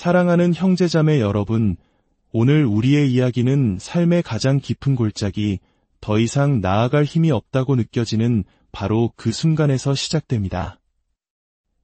사랑하는 형제자매 여러분, 오늘 우리의 이야기는 삶의 가장 깊은 골짜기, 더 이상 나아갈 힘이 없다고 느껴지는 바로 그 순간에서 시작됩니다.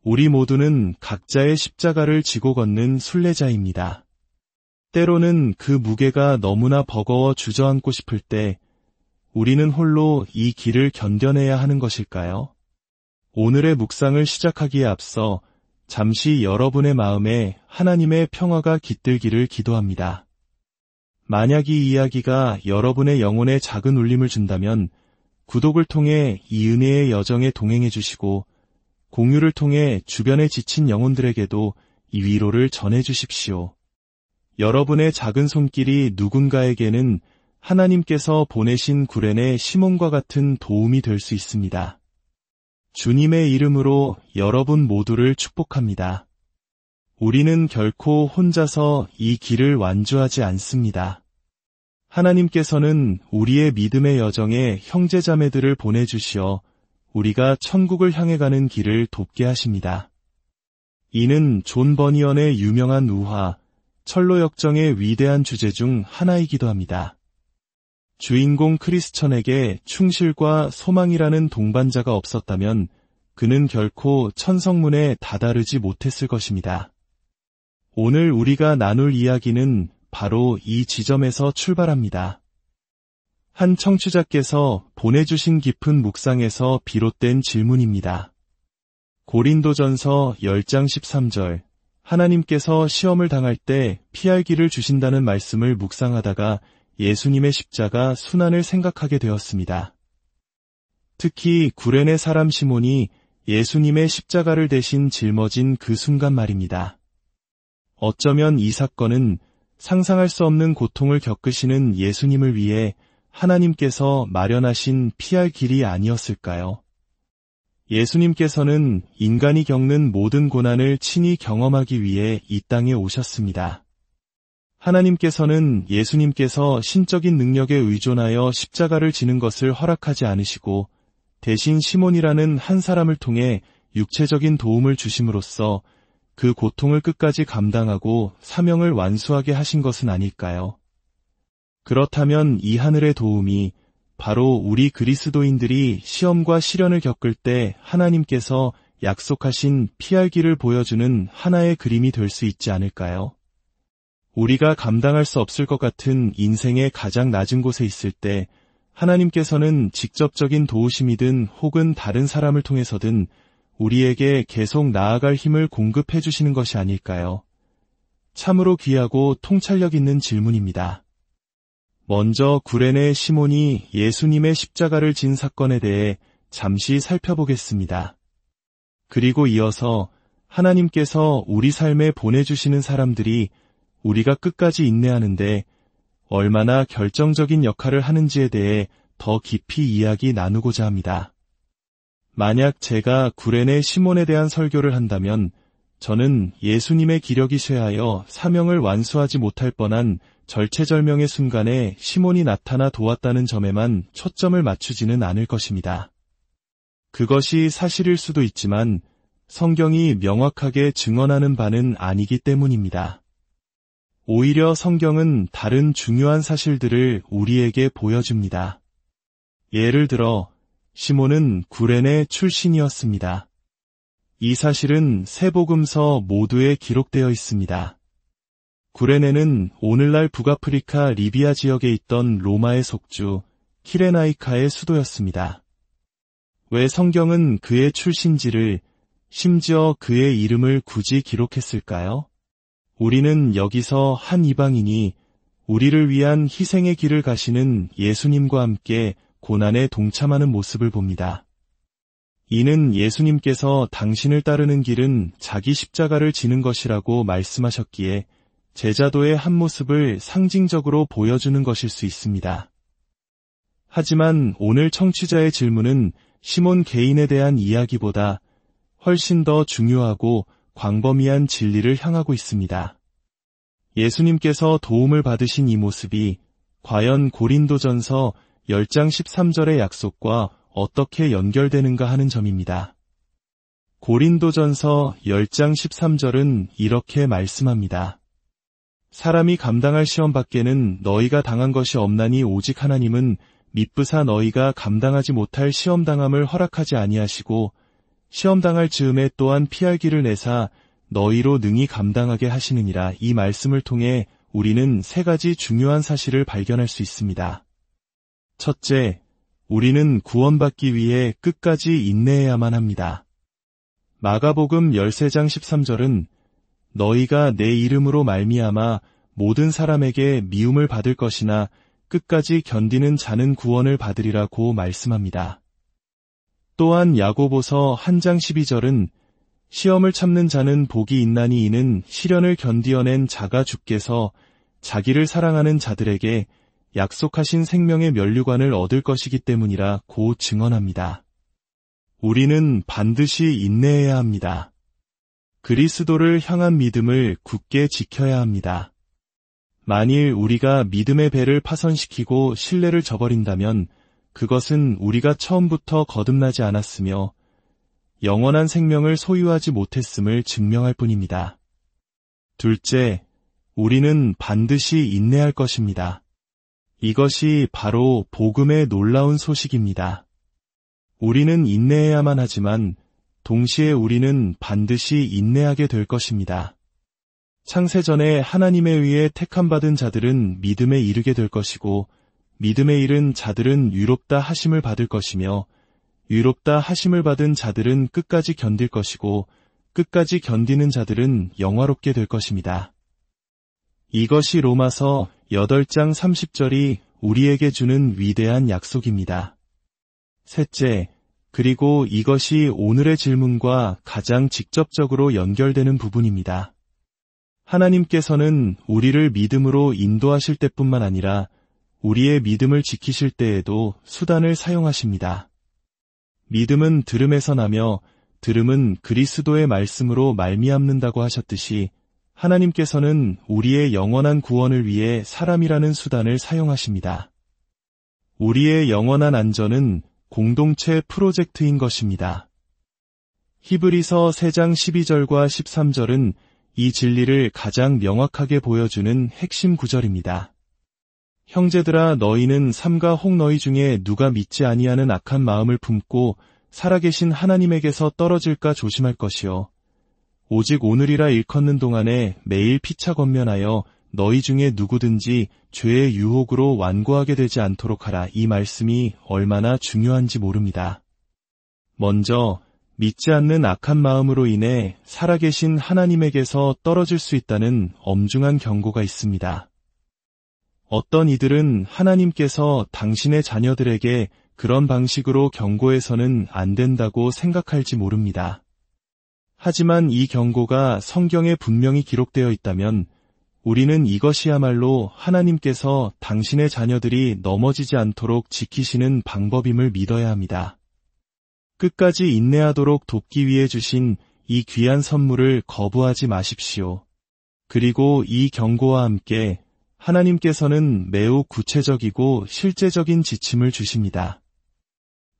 우리 모두는 각자의 십자가를 지고 걷는 순례자입니다. 때로는 그 무게가 너무나 버거워 주저앉고 싶을 때 우리는 홀로 이 길을 견뎌내야 하는 것일까요? 오늘의 묵상을 시작하기에 앞서 잠시 여러분의 마음에 하나님의 평화가 깃들기를 기도합니다. 만약 이 이야기가 여러분의 영혼에 작은 울림을 준다면 구독을 통해 이 은혜의 여정에 동행해 주시고 공유를 통해 주변에 지친 영혼들에게도 이 위로를 전해 주십시오. 여러분의 작은 손길이 누군가에게는 하나님께서 보내신 구레네 시몬과 같은 도움이 될 수 있습니다. 주님의 이름으로 여러분 모두를 축복합니다. 우리는 결코 혼자서 이 길을 완주하지 않습니다. 하나님께서는 우리의 믿음의 여정에 형제자매들을 보내주시어 우리가 천국을 향해 가는 길을 돕게 하십니다. 이는 존 버니언의 유명한 우화, 철로 역정의 위대한 주제 중 하나이기도 합니다. 주인공 크리스천에게 충실과 소망이라는 동반자가 없었다면 그는 결코 천성문에 다다르지 못했을 것입니다. 오늘 우리가 나눌 이야기는 바로 이 지점에서 출발합니다. 한 청취자께서 보내주신 깊은 묵상에서 비롯된 질문입니다. 고린도전서 10장 13절, 하나님께서 시험을 당할 때 피할 길을 주신다는 말씀을 묵상하다가 예수님의 십자가 순환을 생각하게 되었습니다. 특히 구레네 사람 시몬이 예수님의 십자가를 대신 짊어진 그 순간 말입니다. 어쩌면 이 사건은 상상할 수 없는 고통을 겪으시는 예수님을 위해 하나님께서 마련하신 피할 길이 아니었을까요? 예수님께서는 인간이 겪는 모든 고난을 친히 경험하기 위해 이 땅에 오셨습니다. 하나님께서는 예수님께서 신적인 능력에 의존하여 십자가를 지는 것을 허락하지 않으시고 대신 시몬이라는 한 사람을 통해 육체적인 도움을 주심으로써 그 고통을 끝까지 감당하고 사명을 완수하게 하신 것은 아닐까요? 그렇다면 이 하늘의 도움이 바로 우리 그리스도인들이 시험과 시련을 겪을 때 하나님께서 약속하신 피할 길을 보여주는 하나의 그림이 될 수 있지 않을까요? 우리가 감당할 수 없을 것 같은 인생의 가장 낮은 곳에 있을 때 하나님께서는 직접적인 도우심이든 혹은 다른 사람을 통해서든 우리에게 계속 나아갈 힘을 공급해 주시는 것이 아닐까요? 참으로 귀하고 통찰력 있는 질문입니다. 먼저 구레네 시몬이 예수님의 십자가를 진 사건에 대해 잠시 살펴보겠습니다. 그리고 이어서 하나님께서 우리 삶에 보내주시는 사람들이 우리가 끝까지 인내하는데 얼마나 결정적인 역할을 하는지에 대해 더 깊이 이야기 나누고자 합니다. 만약 제가 구레네 시몬에 대한 설교를 한다면 저는 예수님의 기력이 쇠하여 사명을 완수하지 못할 뻔한 절체절명의 순간에 시몬이 나타나 도왔다는 점에만 초점을 맞추지는 않을 것입니다. 그것이 사실일 수도 있지만 성경이 명확하게 증언하는 바는 아니기 때문입니다. 오히려 성경은 다른 중요한 사실들을 우리에게 보여줍니다. 예를 들어 시몬은 구레네 출신이었습니다. 이 사실은 세복음서 모두에 기록되어 있습니다. 구레네는 오늘날 북아프리카 리비아 지역에 있던 로마의 속주 키레나이카의 수도였습니다. 왜 성경은 그의 출신지를 심지어 그의 이름을 굳이 기록했을까요? 우리는 여기서 한 이방인이 우리를 위한 희생의 길을 가시는 예수님과 함께 고난에 동참하는 모습을 봅니다. 이는 예수님께서 당신을 따르는 길은 자기 십자가를 지는 것이라고 말씀하셨기에 제자도의 한 모습을 상징적으로 보여주는 것일 수 있습니다. 하지만 오늘 청취자의 질문은 시몬 개인에 대한 이야기보다 훨씬 더 중요하고 광범위한 진리를 향하고 있습니다. 예수님께서 도움을 받으신 이 모습이 과연 고린도전서 10장 13절의 약속과 어떻게 연결되는가 하는 점입니다. 고린도전서 10장 13절은 이렇게 말씀합니다. 사람이 감당할 시험 밖에는 너희가 당한 것이 없나니 오직 하나님은 미쁘사 너희가 감당하지 못할 시험당함을 허락하지 아니하시고 시험당할 즈음에 또한 피할 길을 내사 너희로 능히 감당하게 하시느니라. 이 말씀을 통해 우리는 세 가지 중요한 사실을 발견할 수 있습니다. 첫째, 우리는 구원받기 위해 끝까지 인내해야만 합니다. 마가복음 13장 13절은 너희가 내 이름으로 말미암아 모든 사람에게 미움을 받을 것이나 끝까지 견디는 자는 구원을 받으리라고 말씀합니다. 또한 야고보서 1장 12절은 시험을 참는 자는 복이 있나니 이는 시련을 견디어낸 자가 주께서 자기를 사랑하는 자들에게 약속하신 생명의 면류관을 얻을 것이기 때문이라고 증언합니다. 우리는 반드시 인내해야 합니다. 그리스도를 향한 믿음을 굳게 지켜야 합니다. 만일 우리가 믿음의 배를 파손시키고 신뢰를 저버린다면 그것은 우리가 처음부터 거듭나지 않았으며 영원한 생명을 소유하지 못했음을 증명할 뿐입니다. 둘째, 우리는 반드시 인내할 것입니다. 이것이 바로 복음의 놀라운 소식입니다. 우리는 인내해야만 하지만 동시에 우리는 반드시 인내하게 될 것입니다. 창세전에 하나님에 의해 택함받은 자들은 믿음에 이르게 될 것이고 믿음에 이른 자들은 유롭다 하심을 받을 것이며 유롭다 하심을 받은 자들은 끝까지 견딜 것이고 끝까지 견디는 자들은 영화롭게 될 것입니다. 이것이 로마서 8장 30절이 우리에게 주는 위대한 약속입니다. 셋째, 그리고 이것이 오늘의 질문과 가장 직접적으로 연결되는 부분입니다. 하나님께서는 우리를 믿음으로 인도하실 때뿐만 아니라 우리의 믿음을 지키실 때에도 수단을 사용하십니다. 믿음은 들음에서 나며 들음은 그리스도의 말씀으로 말미암는다고 하셨듯이 하나님께서는 우리의 영원한 구원을 위해 사람이라는 수단을 사용하십니다. 우리의 영원한 안전은 공동체 프로젝트인 것입니다. 히브리서 3장 12절과 13절은 이 진리를 가장 명확하게 보여주는 핵심 구절입니다. 형제들아 너희는 삼가 혹 너희 중에 누가 믿지 아니하는 악한 마음을 품고 살아계신 하나님에게서 떨어질까 조심할 것이요. 오직 오늘이라 일컫는 동안에 매일 피차 권면하여 너희 중에 누구든지 죄의 유혹으로 완고하게 되지 않도록 하라. 이 말씀이 얼마나 중요한지 모릅니다. 먼저 믿지 않는 악한 마음으로 인해 살아계신 하나님에게서 떨어질 수 있다는 엄중한 경고가 있습니다. 어떤 이들은 하나님께서 당신의 자녀들에게 그런 방식으로 경고해서는 안 된다고 생각할지 모릅니다. 하지만 이 경고가 성경에 분명히 기록되어 있다면 우리는 이것이야말로 하나님께서 당신의 자녀들이 넘어지지 않도록 지키시는 방법임을 믿어야 합니다. 끝까지 인내하도록 돕기 위해 주신 이 귀한 선물을 거부하지 마십시오. 그리고 이 경고와 함께 하나님께서는 매우 구체적이고 실제적인 지침을 주십니다.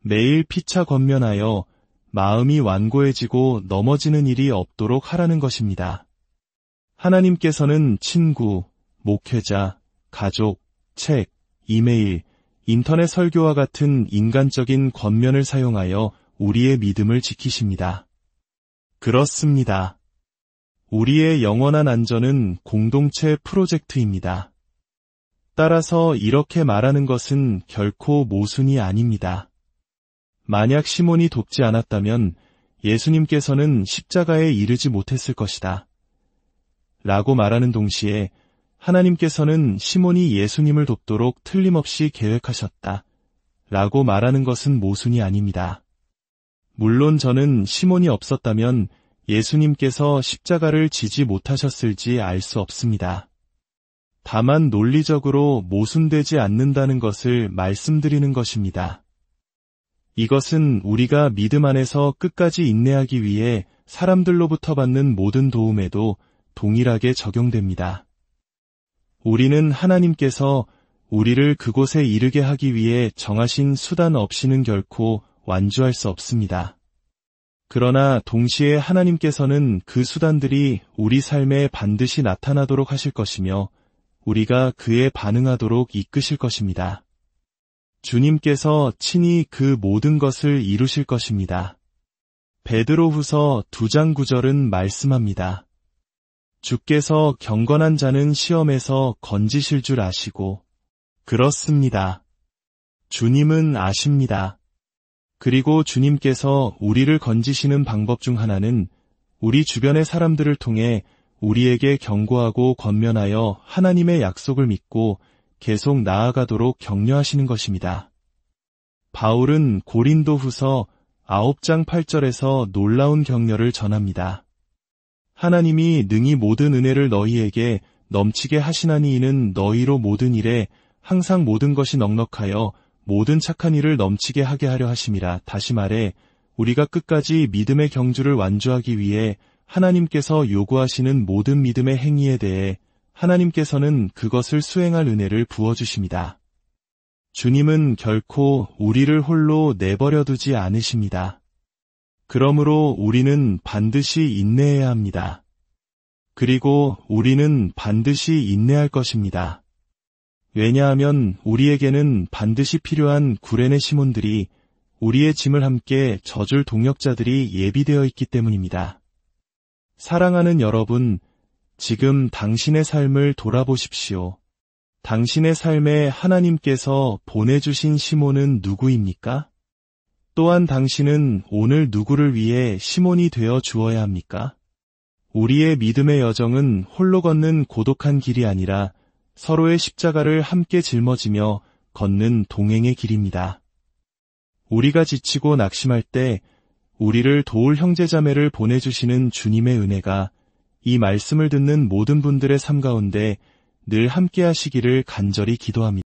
매일 피차 권면하여 마음이 완고해지고 넘어지는 일이 없도록 하라는 것입니다. 하나님께서는 친구, 목회자, 가족, 책, 이메일, 인터넷 설교와 같은 인간적인 권면을 사용하여 우리의 믿음을 지키십니다. 그렇습니다. 우리의 영원한 안전은 공동체 프로젝트입니다. 따라서 이렇게 말하는 것은 결코 모순이 아닙니다. 만약 시몬이 돕지 않았다면 예수님께서는 십자가에 이르지 못했을 것이다. 라고 말하는 동시에 하나님께서는 시몬이 예수님을 돕도록 틀림없이 계획하셨다. 라고 말하는 것은 모순이 아닙니다. 물론 저는 시몬이 없었다면 예수님께서 십자가를 지지 못하셨을지 알 수 없습니다. 다만 논리적으로 모순되지 않는다는 것을 말씀드리는 것입니다. 이것은 우리가 믿음 안에서 끝까지 인내하기 위해 사람들로부터 받는 모든 도움에도 동일하게 적용됩니다. 우리는 하나님께서 우리를 그곳에 이르게 하기 위해 정하신 수단 없이는 결코 완주할 수 없습니다. 그러나 동시에 하나님께서는 그 수단들이 우리 삶에 반드시 나타나도록 하실 것이며 우리가 그에 반응하도록 이끄실 것입니다. 주님께서 친히 그 모든 것을 이루실 것입니다. 베드로후서 2장 9절은 말씀합니다. 주께서 경건한 자는 시험에서 건지실 줄 아시고, 그렇습니다. 주님은 아십니다. 그리고 주님께서 우리를 건지시는 방법 중 하나는 우리 주변의 사람들을 통해 우리에게 경고하고 권면하여 하나님의 약속을 믿고 계속 나아가도록 격려하시는 것입니다. 바울은 고린도후서 9장 8절에서 놀라운 격려를 전합니다. 하나님이 능히 모든 은혜를 너희에게 넘치게 하시나니 이는 너희로 모든 일에 항상 모든 것이 넉넉하여 모든 착한 일을 넘치게 하게 하려 하심이라. 다시 말해 우리가 끝까지 믿음의 경주를 완주하기 위해 하나님께서 요구하시는 모든 믿음의 행위에 대해 하나님께서는 그것을 수행할 은혜를 부어주십니다. 주님은 결코 우리를 홀로 내버려 두지 않으십니다. 그러므로 우리는 반드시 인내해야 합니다. 그리고 우리는 반드시 인내할 것입니다. 왜냐하면 우리에게는 반드시 필요한 구레네 시몬들이 우리의 짐을 함께 져줄 동역자들이 예비되어 있기 때문입니다. 사랑하는 여러분, 지금 당신의 삶을 돌아보십시오. 당신의 삶에 하나님께서 보내주신 시몬은 누구입니까? 또한 당신은 오늘 누구를 위해 시몬이 되어 주어야 합니까? 우리의 믿음의 여정은 홀로 걷는 고독한 길이 아니라 서로의 십자가를 함께 짊어지며 걷는 동행의 길입니다. 우리가 지치고 낙심할 때 우리를 도울 형제자매를 보내주시는 주님의 은혜가 이 말씀을 듣는 모든 분들의 삶 가운데 늘 함께 하시기를 간절히 기도합니다.